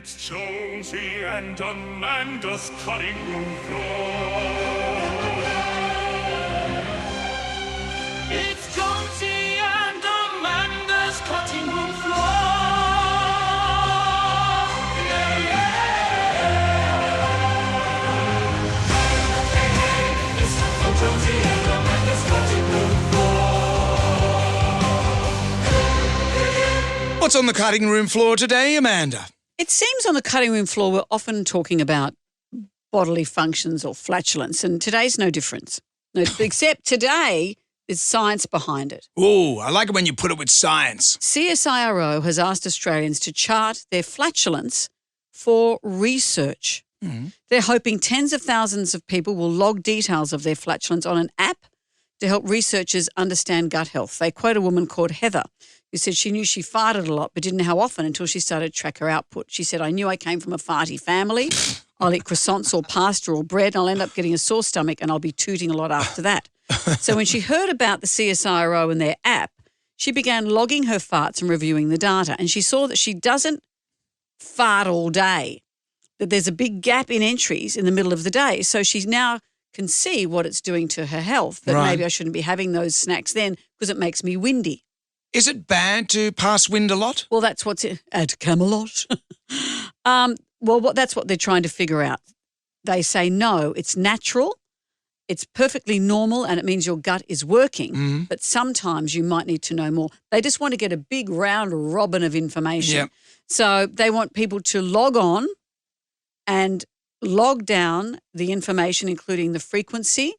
It's Jonesy and Amanda's cutting room floor. It's Jonesy and Amanda's cutting room floor. Yeah, yeah. It's time for Jonesy and Amanda's cutting room floor. What's on the cutting room floor today, Amanda? It seems on the cutting room floor we're often talking about bodily functions or flatulence, and today's no different. No, except today there's science behind it. Ooh, I like it when you put it with science. CSIRO has asked Australians to chart their flatulence for research. They're hoping tens of thousands of people will log details of their flatulence on an app to help researchers understand gut health. They quote a woman called Heather, who said she knew she farted a lot but didn't know how often until she started to track her output. She said, I knew I came from a farty family. I'll eat croissants or pasta or bread and I'll end up getting a sore stomach and I'll be tooting a lot after that. So when she heard about the CSIRO and their app, she began logging her farts and reviewing the data, and she saw that she doesn't fart all day, that there's a big gap in entries in the middle of the day. So she now can see what it's doing to her health, that Right. maybe I shouldn't be having those snacks then because it makes me windy. Is it bad to pass wind a lot? Well, that's what's at Camelot. That's what they're trying to figure out. They say, no, it's natural, it's perfectly normal, and it means your gut is working, but sometimes you might need to know more. They just want to get a big round robin of information. Yep. So they want people to log on and log down the information, including the frequency,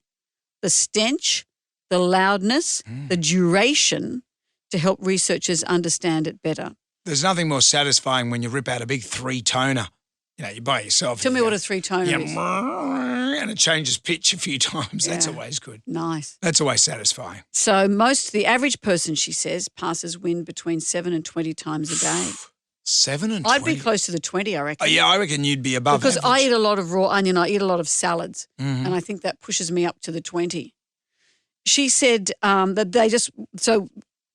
the stench, the loudness, the duration, to help researchers understand it better. There's nothing more satisfying when you rip out a big three-toner. You know, you buy yourself. Tell me what a three-toner is. And it changes pitch a few times. That's Yeah. always good. Nice. That's always satisfying. So the average person, she says, passes wind between 7 and 20 times a day. 7 and I'd 20. be close to the 20, I reckon. Oh, yeah, I reckon you'd be above because I average. eat a lot of raw onion, I eat a lot of salads, and I think that pushes me up to the 20. She said that they just – so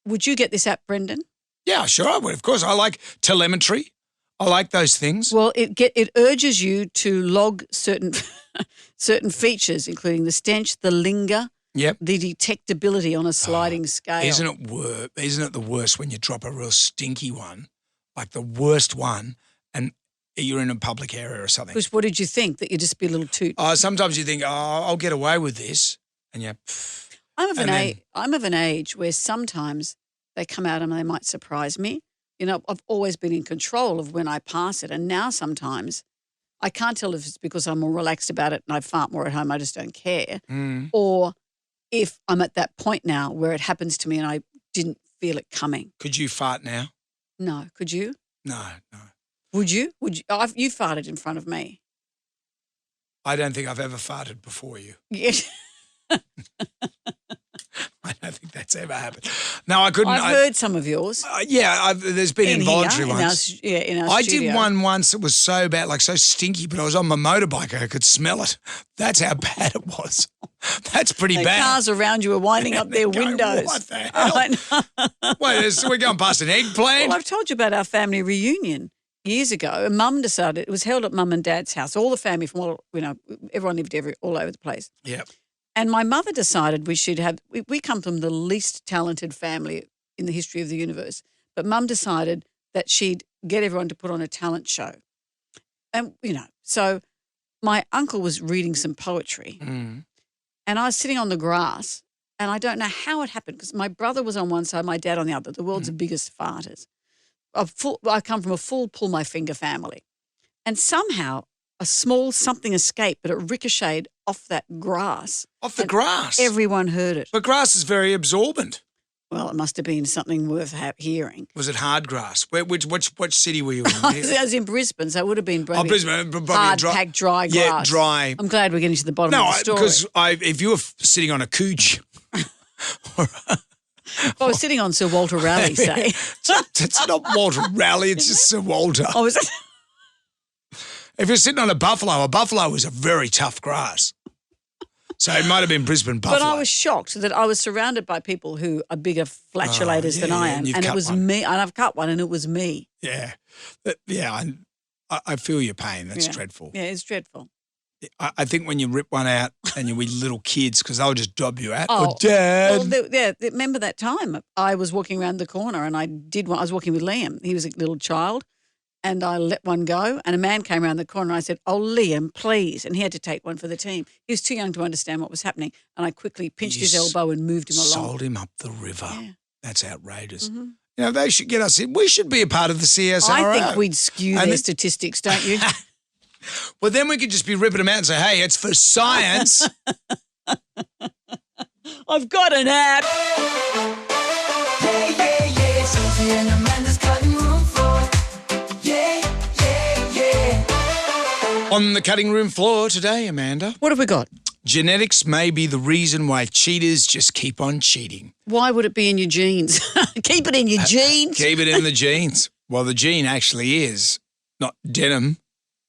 would you get this app, Brendan? Yeah, sure I would. Of course, I like telemetry. I like those things. Well, it urges you to log certain features, including the stench, the linger, Yep. the detectability on a sliding scale. Isn't it the worst when you drop a real stinky one, like the worst one, and you're in a public area or something? Because what did you think, that you'd just be a little toot? Sometimes you think, I'll get away with this, and yeah. I'm of and an age where sometimes they come out and they might surprise me. You know, I've always been in control of when I pass it, and now sometimes I can't tell if it's because I'm more relaxed about it and I fart more at home, I just don't care, or if I'm at that point now where it happens to me and I didn't feel it coming. Could you fart now? No, could you? No. Would you? You farted in front of me. I don't think I've ever farted before you. Yeah. I don't think that's ever happened. No, I couldn't. I've heard some of yours. There's been involuntary here, ones. in our I studio. did one once that was so bad, like so stinky, but I was on my motorbike. I could smell it. That's how bad it was. That's pretty The bad. cars around you are winding up their Going, windows. what the hell? I know. Wait, we're going past an eggplant? Well, I've told you about our family reunion years ago, and Mum decided, it was held at Mum and Dad's house, all the family from everyone lived all over the place. Yeah. And my mother decided we come from the least talented family in the history of the universe, but Mum decided that she'd get everyone to put on a talent show. And, so my uncle was reading some poetry and I was sitting on the grass, and I don't know how it happened because my brother was on one side, my dad on the other, the world's biggest farters. I come from a full pull my finger family. And somehow a small something escaped, but it ricocheted off that grass. Off the And grass? Everyone heard it. But grass is very absorbent. Well, it must have been something worth hearing. Was it hard grass? Which city were you in? I was in Brisbane, so it would have been probably Brisbane, probably hard-packed dry grass. Yeah, dry. I'm glad we're getting to the bottom of the story. because if you were sitting on a cooch, If I was sitting on Sir Walter Raleigh, say. it's not Walter Raleigh, it's just Sir Walter. I was If you're sitting on a buffalo is a very tough grass. So it might have been Brisbane buffalo. But I was shocked that I was surrounded by people who are bigger flatulators than I am. and you've And it cut was one. me. And I've cut one and it was me. Yeah. I feel your pain. That's dreadful. Yeah, it's dreadful. I think when you rip one out and you're with little kids, because they'll just dob you out. Oh, Dad. Well, remember that time I was walking around the corner and I was walking with Liam. He was a little child and I let one go and a man came around the corner and I said, "Oh, Liam, please." And he had to take one for the team. He was too young to understand what was happening and I quickly pinched his elbow and moved him along. Sold him up the river. Yeah. That's outrageous. Mm-hmm. You know, they should get us in. We should be a part of the CSRO. I think we'd skew their statistics, don't you? Well, then we could just be ripping them out and say, hey, it's for science. I've got an app. Yeah. Sophie and Amanda's cutting room floor. Yeah. On the cutting room floor today, Amanda. What have we got? Genetics may be the reason why cheaters just keep on cheating. Why would it be in your genes? Keep it in your genes. Keep it in the genes. Well, the gene actually is not denim,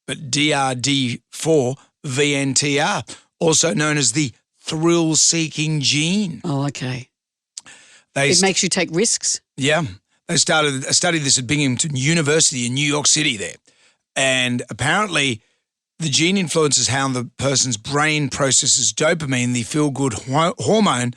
but DRD4VNTR, also known as the thrill-seeking gene. Oh, okay. It makes you take risks? Yeah. They studied this at Binghamton University in New York City there. And apparently the gene influences how the person's brain processes dopamine, the feel-good hormone,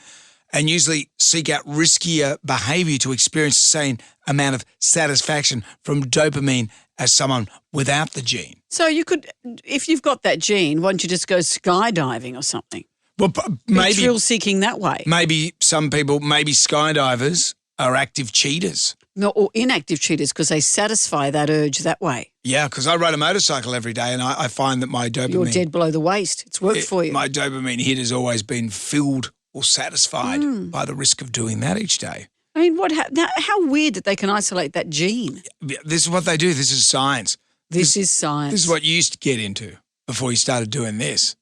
and usually seek out riskier behaviour to experience the same amount of satisfaction from dopamine as someone without the gene. So you could, if you've got that gene, why don't you just go skydiving or something? Well, maybe thrill-seeking that way. Maybe some people, maybe skydivers are active cheaters. No, or inactive cheaters because they satisfy that urge that way. Yeah, because I ride a motorcycle every day and I find that my dopamine... You're dead below the waist. It's worked for you. My dopamine hit has always been filled or satisfied by the risk of doing that each day. I mean, how weird that they can isolate that gene. This is what they do. This is science. This is science. This is what you used to get into before you started doing this.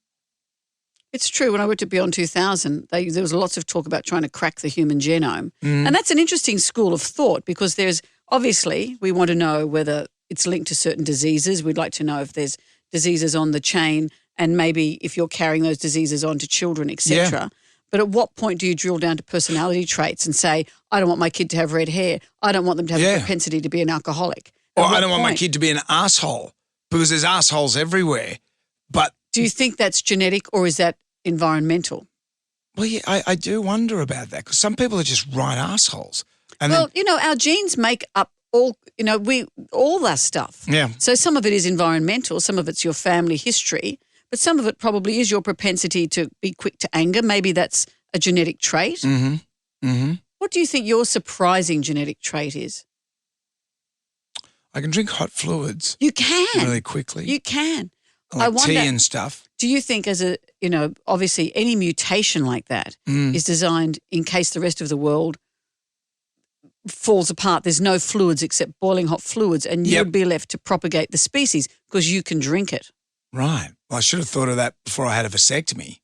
It's true. When I worked at Beyond 2000, there was lots of talk about trying to crack the human genome. And that's an interesting school of thought because there's obviously we want to know whether it's linked to certain diseases. We'd like to know if there's diseases on the chain and maybe if you're carrying those diseases on to children, etc. Yeah. But at what point do you drill down to personality traits and say, I don't want my kid to have red hair. I don't want them to have a propensity to be an alcoholic. Or I don't want my kid to be an asshole because there's assholes everywhere. But do you think that's genetic or is that environmental? Well, yeah, I do wonder about that because some people are just right assholes. And our genes make up all that stuff. Yeah. So some of it is environmental, some of it's your family history, but some of it probably is your propensity to be quick to anger. Maybe that's a genetic trait. Mm-hmm. Mm-hmm. What do you think your surprising genetic trait is? I can drink hot fluids. You can. Really quickly. You can. I wonder, tea and stuff. Do you think obviously any mutation like that is designed in case the rest of the world falls apart, there's no fluids except boiling hot fluids and you'd be left to propagate the species because you can drink it. Right. Well, I should have thought of that before I had a vasectomy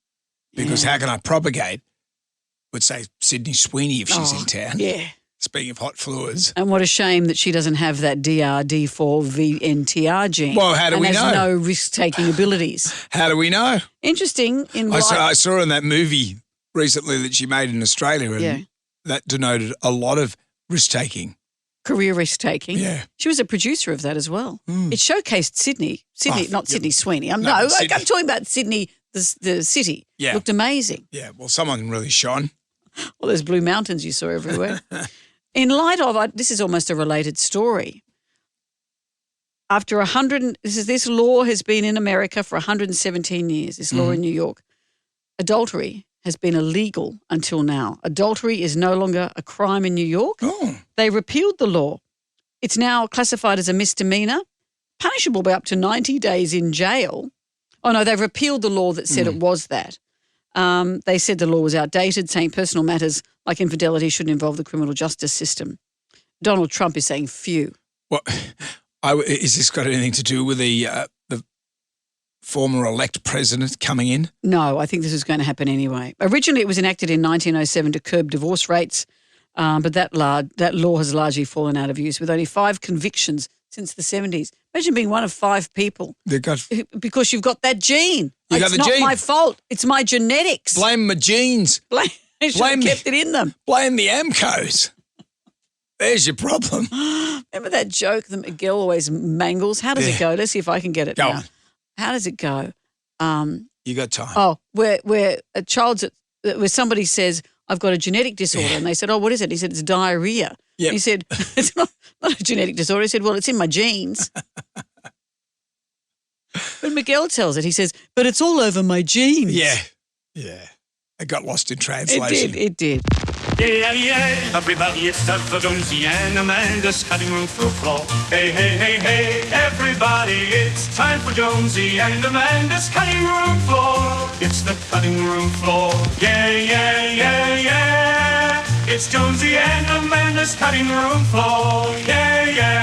because how can I propagate? Would say Sydney Sweeney if she's in town. Yeah. Speaking of hot fluids. And what a shame that she doesn't have that DRD4VNTR gene. Well, how do we know? And has no risk-taking abilities. How do we know? Interesting. I saw in that movie recently that she made in Australia and that denoted a lot of risk-taking. Career risk-taking. Yeah. She was a producer of that as well. It showcased Sydney, not Sydney Sweeney. I'm talking about Sydney, the city. Yeah. Looked amazing. Yeah, well, someone really shone. Well, there's blue mountains you saw everywhere. In light of, this is almost a related story. After this law has been in America for 117 years, this law in New York. Adultery has been illegal until now. Adultery is no longer a crime in New York. Oh. They repealed the law. It's now classified as a misdemeanor, punishable by up to 90 days in jail. Oh, no, they've repealed the law that said it was that. They said the law was outdated, saying personal matters like infidelity shouldn't involve the criminal justice system. Donald Trump is saying phew. Well, is this got anything to do with the former elect president coming in? No, I think this is going to happen anyway. Originally, it was enacted in 1907 to curb divorce rates, but that law has largely fallen out of use with only 5 convictions since the 70s. Imagine being one of 5 people because you've got that gene. It's not my fault. It's my genetics. Blame my genes. Blame kept it in them. Blame the AMCOs. There's your problem. Remember that joke that Miguel always mangles? How does it go? Let's see if I can get it Go now. on. How does it go? You got time. Oh, where a child's where somebody says, I've got a genetic disorder. And they said, oh, what is it? He said, it's diarrhea. Yep. He said, it's not a genetic disorder. He said, well, it's in my genes. But Miguel tells it. He says, but it's all over my genes. Yeah. It got lost in translation. It did. Yeah, everybody, it's time for Jonesy and Amanda's cutting room floor. Hey, everybody, it's time for Jonesy and Amanda's cutting room floor. It's the cutting room floor. Yeah. It's Jonesy and Amanda's cutting room floor. Yeah.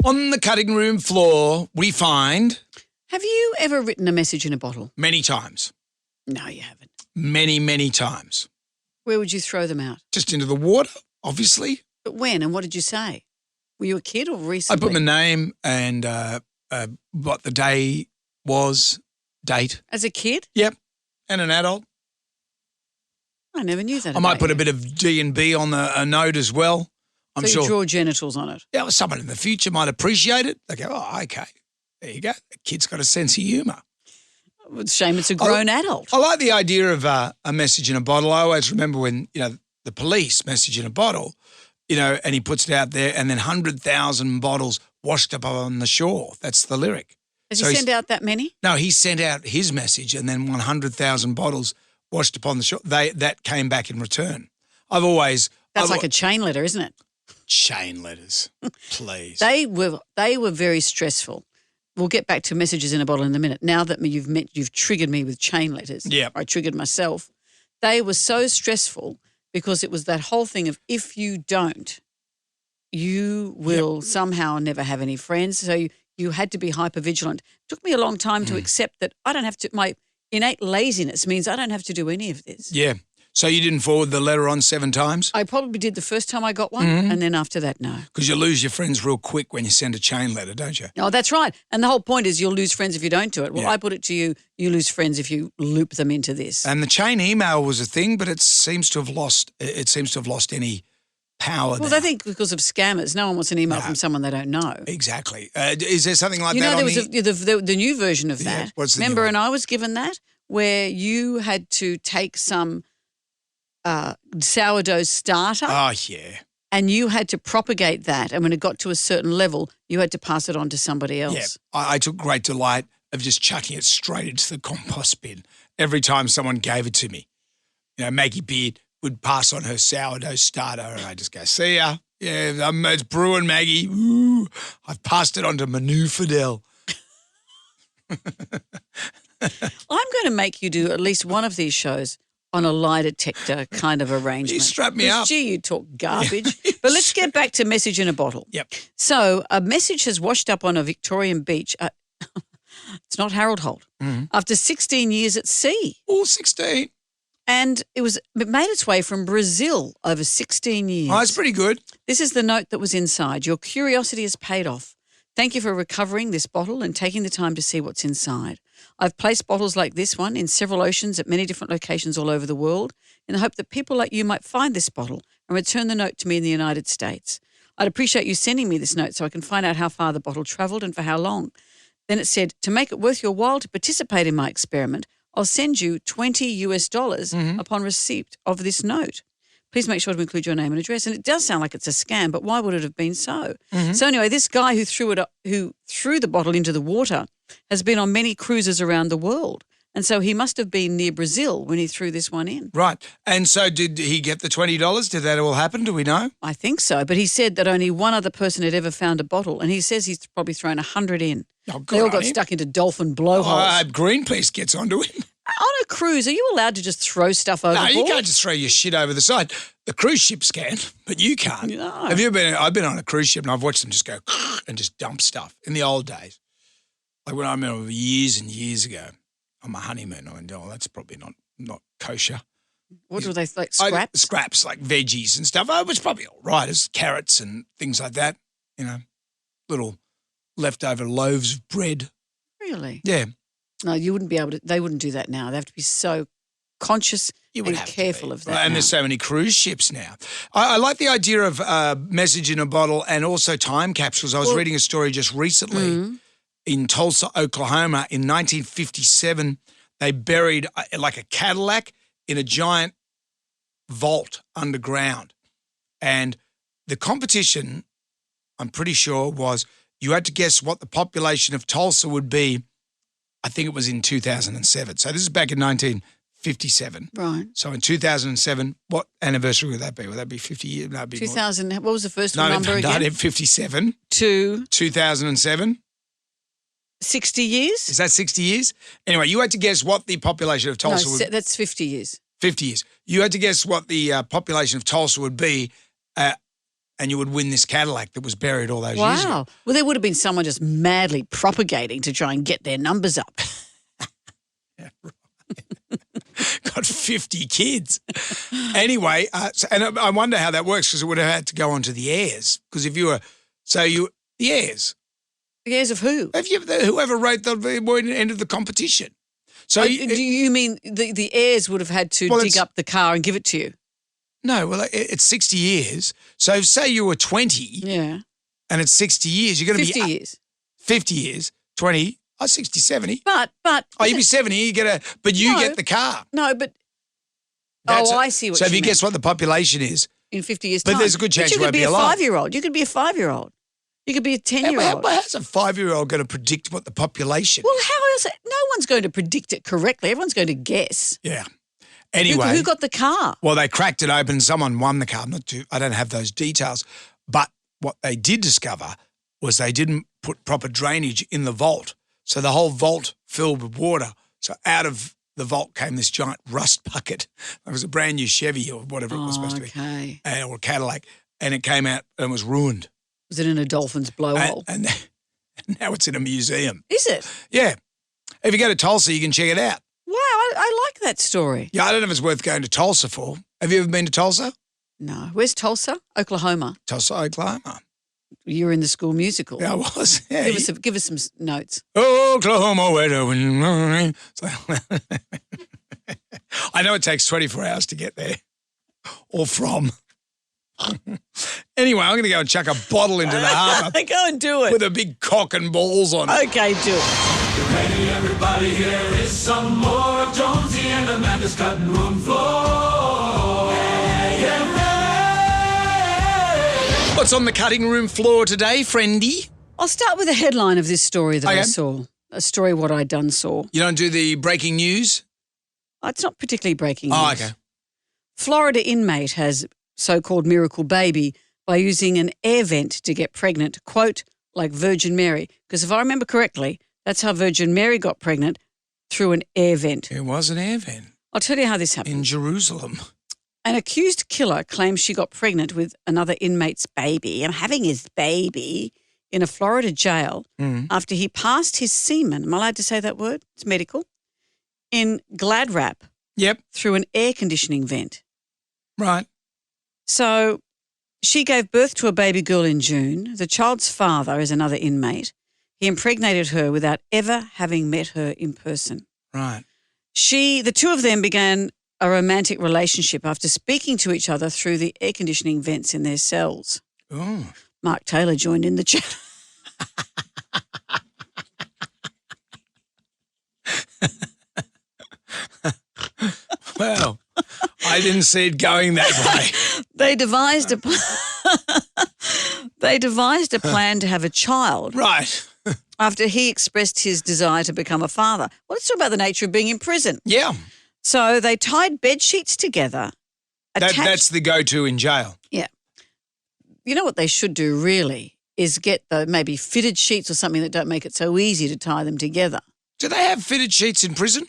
On the cutting room floor, we find Have you ever written a message in a bottle? many times. No, you haven't. Many times. Where would you throw them out? Just into the water, obviously. But when and what did you say? Were you a kid or I recently? put my name and what the day was, date. As a kid? Yep. And an adult. I never knew that. I might about put you. a bit of D&B on a note as well. I'm So sure. you draw genitals on it. Yeah, well, someone in the future might appreciate it. They go, oh, okay. There you go. The kid's got a sense of humour. It's a shame it's a grown adult. I like the idea of a message in a bottle. I always remember when, the police message in a bottle, and he puts it out there and then 100,000 bottles washed up on the shore. That's the lyric. Does So he he's- send out that many? No, he sent out his message and then 100,000 bottles washed upon the shore. That came back in return. That's like a chain letter, isn't it? chain letters, please. They were very stressful. We'll get back to messages in a bottle in a minute. Now that you've triggered me with chain letters, Yep. I triggered myself. They were so stressful because it was that whole thing of if you don't, you will somehow never have any friends. So you had to be hypervigilant. It took me a long time to accept that I don't have to. My innate laziness means I don't have to do any of this. Yeah. So you didn't forward the letter on 7 times? I probably did the first time I got one, and then after that, no. Because you lose your friends real quick when you send a chain letter, don't you? Oh, that's right. And the whole point is you'll lose friends if you don't do it. Well, Yeah. I put it to you, you lose friends if you loop them into this. And the chain email was a thing, but it seems to have lost any power Well, now. I think because of scammers, no one wants an email from someone they don't know. Exactly. Is there something like You that know, on there was the new version of Yeah, that. what's the new Remember, one? and I was given that, where you had to take some sourdough starter Oh, yeah. and you had to propagate that. And when it got to a certain level, you had to pass it on to somebody else. Yeah. I took great delight of just chucking it straight into the compost bin every time someone gave it to me. You know, Maggie Beard would pass on her sourdough starter and I just go, see ya. Yeah, it's brewing, Maggie. Ooh, I've passed it on to Manu Fidel. I'm going to make you do at least one of these shows on a lie detector kind of arrangement. You strap me 'Cause, up. Gee, you talk garbage. But let's get back to message in a bottle. Yep. So a message has washed up on a Victorian beach. It's not Harold Holt. After 16 years at sea. All 16. And it made its way from Brazil over 16 years. Oh, that's pretty good. This is the note that was inside. Your curiosity has paid off. Thank you for recovering this bottle and taking the time to see what's inside. I've placed bottles like this one in several oceans at many different locations all over the world in the hope that people like you might find this bottle and return the note to me in the United States. I'd appreciate you sending me this note so I can find out how far the bottle travelled and for how long. Then it said, to make it worth your while to participate in my experiment, I'll send you $20 upon receipt of this note. Please make sure to include your name and address. And it does sound like it's a scam, but why would it have been so? So anyway, this guy who threw the bottle into the water has been on many cruises around the world. And so he must have been near Brazil when he threw this one in. Right. And so did he get the $20? Did that all happen? Do we know? I think so. But he said that only one other person had ever found a bottle. And he says he's probably thrown 100 in. Oh, good They all on got him. stuck into dolphin blowholes. I hope Greenpeace gets onto him. On a cruise, are you allowed to just throw stuff No, overboard? you can't just throw your shit over the side. The cruise ships can, but you can't. No. Have you ever been? I've been on a cruise ship and I've watched them just go and just dump stuff in the old days. Like when I remember years and years ago on my honeymoon, I went, oh, that's probably not kosher. What do they like? Scraps? Scraps, like veggies and stuff. Oh, it was probably all right. It's carrots and things like that, little leftover loaves of bread. Really? Yeah. No, you wouldn't be able to. They wouldn't do that now. They have to be so conscious You would and have to careful be. of that. And now. there's so many cruise ships now. I like the idea of message in a bottle and also time capsules. I was reading a story just recently in Tulsa, Oklahoma. In 1957, they buried like a Cadillac in a giant vault underground. And the competition, I'm pretty sure, was you had to guess what the population of Tulsa would be. I think it was in 2007. So this is back in 1957. Right. So in 2007, what anniversary would that be? Would that be 50 years? No, it'd be 2000, what was the first more. number again? 1957. To 2007. 60 years? Is that 60 years? Anyway, you had to guess what the population of No, Tulsa would be. that's 50 years. 50 years. You had to guess what the population of Tulsa would be, and you would win this Cadillac that was buried all those years ago. Wow. Well, there would have been someone just madly propagating to try and get their numbers up. Got 50 kids. Anyway, and I wonder how that works because it would have had to go on to the heirs. Because if you were, the heirs. The heirs of who? Whoever wrote the end of the competition. So do you mean the heirs would have had to dig up the car and give it to you? No, well, it's 60 years. So say you were 20 Yeah. and it's 60 years. You're going to be 50 years. 50 years, 20, 60, 70. But You'd be 70, you get the car. No, but I see what So you if you mean. guess what the population is, In 50 years' But time. there's a good chance you you could won't be be a alive. 5-year-old. You could be a 5-year-old. You could be a 10-year-old. how's a 5-year-old going to predict what the population Well, is? how else? No one's going to predict it correctly. Everyone's going to guess. Yeah. Anyway. Who got the car? Well, they cracked it open. Someone won the car. I don't have those details. But what they did discover was they didn't put proper drainage in the vault. So the whole vault filled with water. So out of the vault came this giant rust bucket. It was a brand new Chevy or whatever it was supposed to be. Okay. Or a Cadillac. And it came out and was ruined. Was it in a dolphin's blowhole? And now it's in a museum. Is it? Yeah. If you go to Tulsa, you can check it out. Wow, I like that story. Yeah, I don't know if it's worth going to Tulsa for. Have you ever been to Tulsa? No. Where's Tulsa? Oklahoma. Tulsa, Oklahoma. You're in the school musical. Yeah, I was. Yeah. Give us some notes. Oklahoma, where do we... I know it takes 24 hours to get there or from. Anyway, I'm going to go and chuck a bottle into the harbour Go and do it. with a big cock and balls on it. Okay, do it. Ready, everybody, here is some more of Jonesy and Amanda's cutting room floor. What's on the cutting room floor today, friendy? I'll start with a headline of this story that I Okay. saw. A story what I done saw. You don't do the breaking news? It's not particularly breaking news. Oh, okay. Florida inmate has so-called miracle baby by using an air vent to get pregnant, quote, like Virgin Mary. Because if I remember correctly, that's how Virgin Mary got pregnant, through an air vent. It was an air vent I'll tell you how this happened. in Jerusalem. An accused killer claims she got pregnant with another inmate's baby. I'm having his baby in a Florida jail after he passed his semen. Am I allowed to say that word? It's medical. In Glad wrap Yep, through an air conditioning vent. right. So she gave birth to a baby girl in June. The child's father is another inmate. He impregnated her without ever having met her in person. Right. The two of them began a romantic relationship after speaking to each other through the air conditioning vents in their cells. Oh. Mark Taylor joined in the chat. Well, I didn't see it going that way. They devised a plan to have a child Right. after he expressed his desire to become a father. Well, let's talk about the nature of being in prison. Yeah. So they tied bed sheets together. That's the go-to in jail. Yeah. You know what they should do really is get the maybe fitted sheets or something that don't make it so easy to tie them together. Do they have fitted sheets in prison?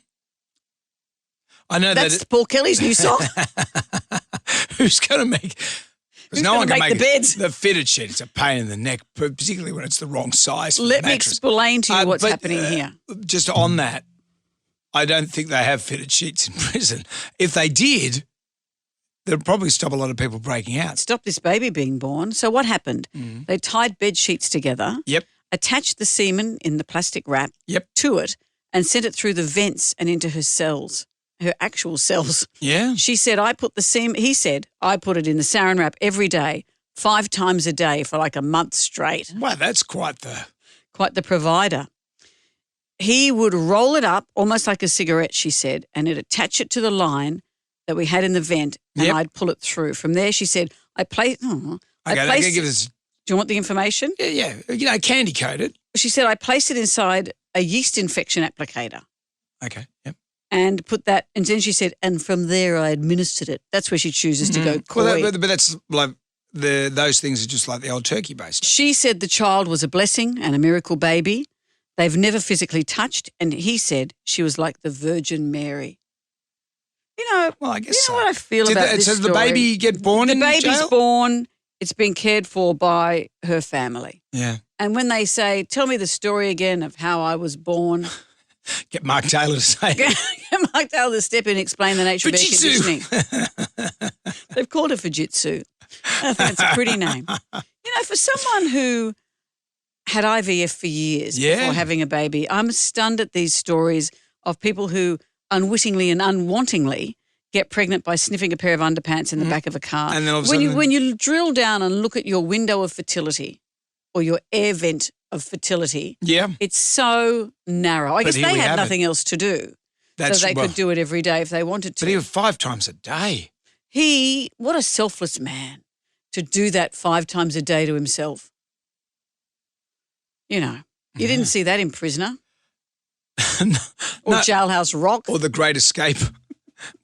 I know That's Paul Kelly's new song. who's going to make... Who's no one gonna can make the beds? The fitted sheet. It's a pain in the neck, particularly when it's the wrong size for Let the me mattress. explain to you what's but, happening here. Just on that, I don't think they have fitted sheets in prison. If they did, they'd probably stop a lot of people breaking out. Stop this baby being born. So what happened? They tied bed sheets together, Yep. attached the semen in the plastic wrap Yep. to it, and sent it through the vents and into her cells. her actual cells. Yeah. She said, he said, I put it in the saran wrap every day, 5 times a day for like a month straight. Wow, that's quite the Provider. He would roll it up almost like a cigarette, she said, and he'd attach it to the line that we had in the vent, and Yep. I'd pull it through. From there, she said, Okay, give us. do you want the information? Yeah. Candy coated. She said, I placed it inside a yeast infection applicator Okay. Yep. and put that, and then she said, and from there I administered it. That's where she chooses to go coy. Well, but that's like those things are just like the old turkey based. She said the child was a blessing and a miracle baby. They've never physically touched, and he said she was like the Virgin Mary. Well, I guess you know what I feel Did about this so story? the baby get born in The baby's jail? born. It's been cared for by her family. Yeah. And when they say, tell me the story again of how I was born, Get Mark Taylor to say it. Mark Taylor to step in and explain the nature of air conditioning. They've called her Fujitsu. I think it's a pretty name. For someone who had IVF for years before having a baby, I'm stunned at these stories of people who unwittingly and unwantingly get pregnant by sniffing a pair of underpants in the back of a car. And then all of a sudden when you drill down and look at your window of fertility or your air vent of fertility, it's so narrow. I guess they had nothing else to do. So they could do it every day if they wanted to. But even 5 times a day. What a selfless man to do that 5 times a day to himself. You didn't see that in Prisoner or Jailhouse Rock. Or The Great Escape,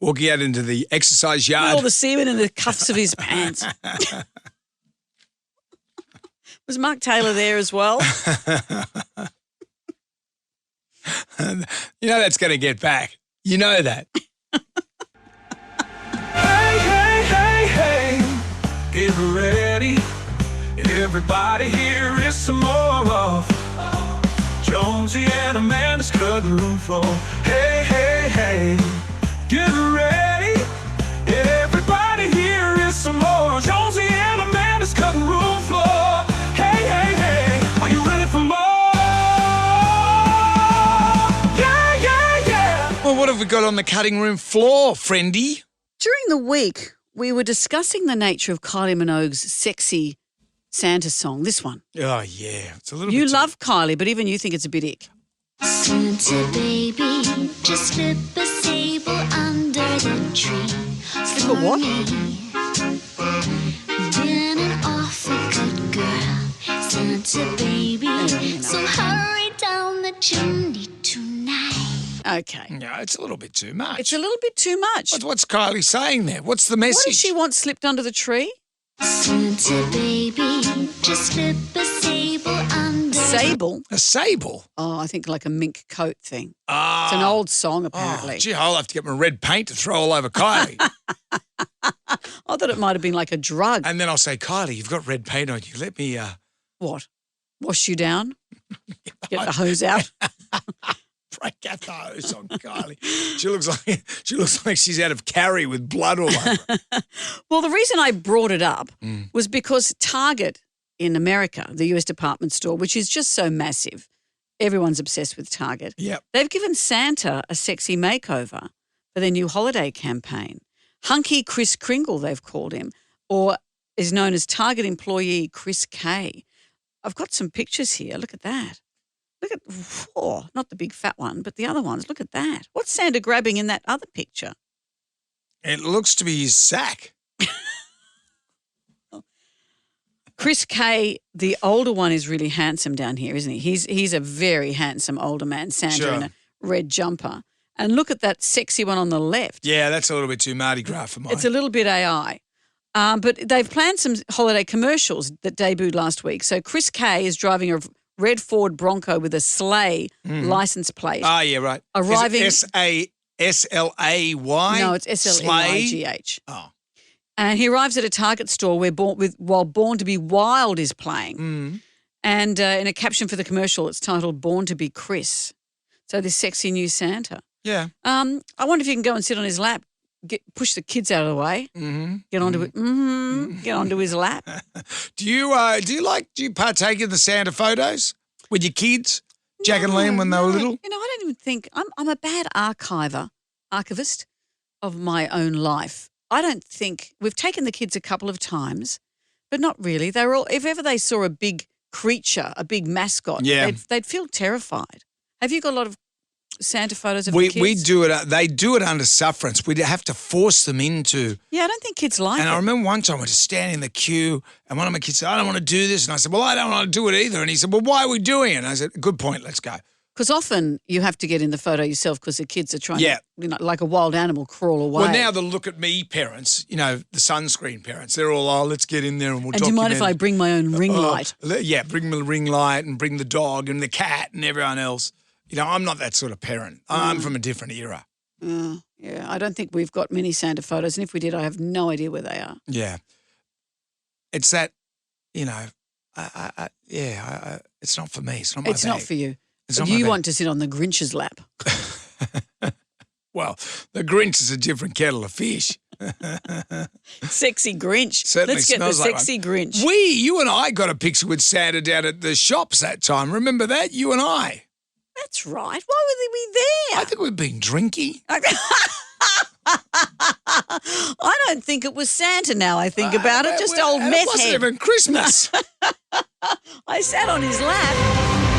walking out into the exercise yard. With all the semen in the cuffs of his pants. Was Mark Taylor there as well? That's going to get back. You know that. Hey, get ready. Everybody here is some more of Jonesy and Amanda's cutting room floor. Hey, get ready. Everybody here is some more Jonesy and Amanda's cutting room floor. Hey, are you ready for more? Yeah. Well, what have we got on the cutting room floor, friendy? During the week, we were discussing the nature of Kylie Minogue's sexy Santa song, this one. Oh, yeah. It's a little You bit love Kylie, but even you think it's a bit ick. Santa baby, just slip a sable under the tree. Slip a what? Been an awful good girl, Santa baby. So hurry down the chimney tonight. Okay. No, it's a little bit too much. It's a little bit too much. What's Kylie saying there? What's the message? What does she want slipped under the tree? Santa baby, just slip a sable under. Sable? A sable? Oh, I think like a mink coat thing. Ah. It's an old song, apparently. Oh, gee, I'll have to get my red paint to throw all over Kylie. I thought it might have been like a drug. And then I'll say, Kylie, you've got red paint on you. Let me... What? Wash you down? Get the hose out? break out the hose on Kylie. She looks like she's out of carry with blood all over. Well, the reason I brought it up was because Target in America, the US department store, which is just so massive, everyone's obsessed with Target. Yep. They've given Santa a sexy makeover for their new holiday campaign. Hunky Kris Kringle, they've called him, or is known as Target employee Chris K. I've got some pictures here. Look at that. Look at, not the big fat one, but the other ones. Look at that. What's Santa grabbing in that other picture? It looks to be his sack. Chris K, the older one, is really handsome down here, isn't he? He's a very handsome older man, Santa, in a red jumper. And look at that sexy one on the left. Yeah, that's a little bit too Mardi Gras for mine. It's a little bit AI. But they've planned some holiday commercials that debuted last week. So Chris K is driving a red Ford Bronco with a sleigh license plate. Ah, yeah, right. Arriving. Is it S-A-S-L-A-Y? No, it's S-L-E-Y-G-H. Oh. And he arrives at a Target store while Born to Be Wild is playing. And in a caption for the commercial, it's titled Born to Be Chris. So this sexy new Santa. Yeah. I wonder if you can go and sit on his lap, push the kids out of the way, get onto it, get onto his lap. Do you partake in the Santa photos with your kids, Jack and Liam when they were little? You know, I don't even think I'm a bad archiver archivist of my own life. I don't think we've taken the kids a couple of times, but not really. They were all, if ever they saw a big creature, a big mascot, they'd feel terrified. Have you got a lot of Santa photos of the kids? We do it. They do it under sufferance. We have to force them into. Yeah, I don't think kids like it. And I remember one time I was standing in the queue, and one of my kids said, "I don't want to do this," and I said, "Well, I don't want to do it either." And he said, "Well, why are we doing it?" And I said, "Good point. Let's go." Because often you have to get in the photo yourself because the kids are trying Yeah. to, you know, like a wild animal, crawl away. Well, now the look at me parents, you know, the sunscreen parents, they're all, "Oh, let's get in there and we'll and do you mind if I bring my own ring light? Yeah, bring the ring light and bring the dog and the cat and everyone else. You know, I'm not that sort of parent. I'm from a different era. Yeah, I don't think we've got many Santa photos, and if we did, I have no idea where they are. Yeah. It's that, you know, it's not for me. It's not my It's bag. not for you. It's not my You bag. want to sit on the Grinch's lap. Well, the Grinch is a different kettle of fish. Sexy Grinch. Certainly Let's get the smells like sexy Grinch. You and I got a picture with Santa down at the shops that time. Remember that? You and I. That's right. Why would they be there? I think we've been drinking. I don't think it was Santa now I think about it. Just old and meth it wasn't head. even Christmas. I sat on his lap.